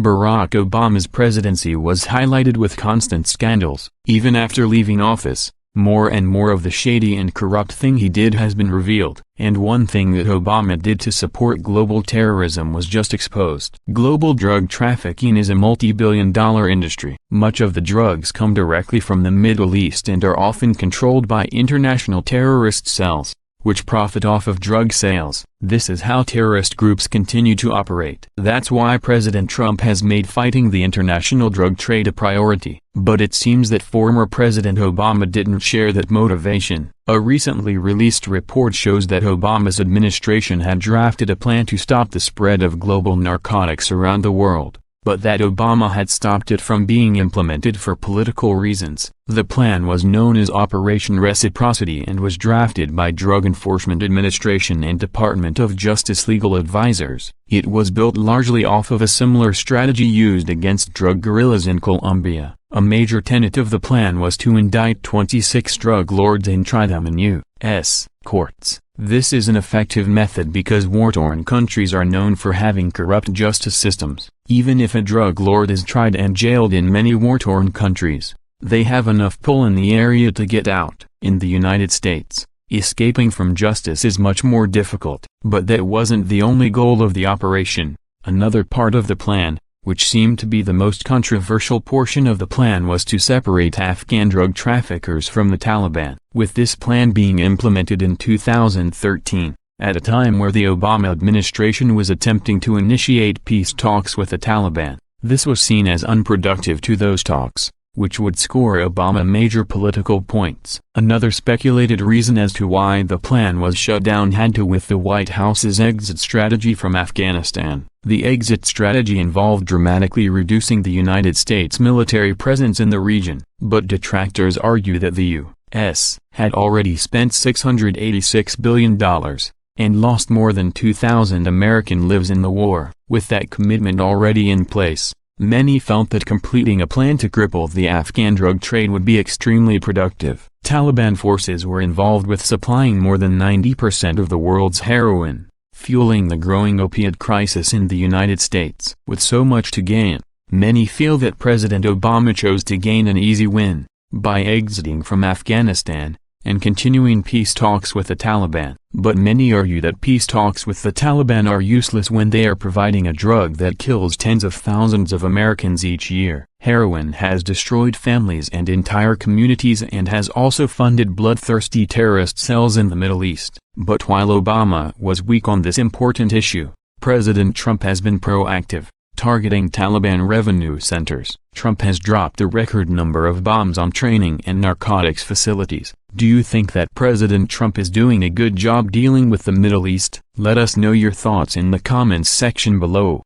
Barack Obama's presidency was highlighted with constant scandals. Even after leaving office, more and more of the shady and corrupt thing he did has been revealed. And one thing that Obama did to support global terrorism was just exposed. Global drug trafficking is a multi-billion-dollar industry. Much of the drugs come directly from the Middle East and are often controlled by international terrorist cells, which profit off of drug sales. This is how terrorist groups continue to operate. That's why President Trump has made fighting the international drug trade a priority. But it seems that former President Obama didn't share that motivation. A recently released report shows that Obama's administration had drafted a plan to stop the spread of global narcotics around the world, but that Obama had stopped it from being implemented for political reasons. The plan was known as Operation Reciprocity and was drafted by Drug Enforcement Administration and Department of Justice legal advisors. It was built largely off of a similar strategy used against drug guerrillas in Colombia. A major tenet of the plan was to indict 26 drug lords and try them in U.S. courts. This is an effective method because war-torn countries are known for having corrupt justice systems. Even if a drug lord is tried and jailed in many war-torn countries, they have enough pull in the area to get out. In the United States, escaping from justice is much more difficult. But that wasn't the only goal of the operation. Another part of the plan, which seemed to be the most controversial portion of the plan, was to separate Afghan drug traffickers from the Taliban. With this plan being implemented in 2013, at a time where the Obama administration was attempting to initiate peace talks with the Taliban, this was seen as unproductive to those talks, which would score Obama major political points. Another speculated reason as to why the plan was shut down had to do with the White House's exit strategy from Afghanistan. The exit strategy involved dramatically reducing the United States military presence in the region, but detractors argue that the U.S. had already spent $686 billion and lost more than 2,000 American lives in the war. With that commitment already in place, many felt that completing a plan to cripple the Afghan drug trade would be extremely productive. Taliban forces were involved with supplying more than 90% of the world's heroin, fueling the growing opiate crisis in the United States. With so much to gain, many feel that President Obama chose to gain an easy win by exiting from Afghanistan and continuing peace talks with the Taliban. But many argue that peace talks with the Taliban are useless when they are providing a drug that kills tens of thousands of Americans each year. Heroin has destroyed families and entire communities and has also funded bloodthirsty terrorist cells in the Middle East. But while Obama was weak on this important issue, President Trump has been proactive, targeting Taliban revenue centers. Trump has dropped a record number of bombs on training and narcotics facilities. Do you think that President Trump is doing a good job dealing with the Middle East? Let us know your thoughts in the comments section below.